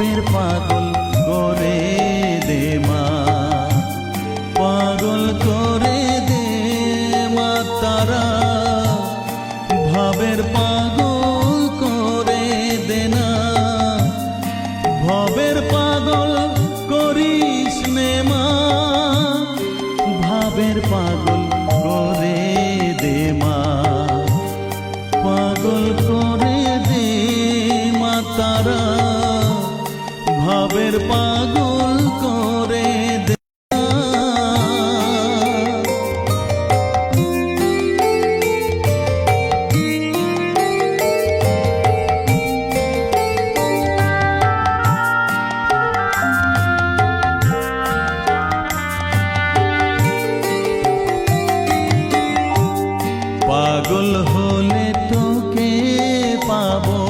ভাবের পাগল করে দে মা, পাগল করে দে মা তারা, ভাবের পাগল করে দে না, ভবের পাগল করিস নে মা, ভাবের পাগল করে দে মা, পাগল করে দে মা তারা, ভাবের পাগল করে দে। পাগল হলে তোকে পাবো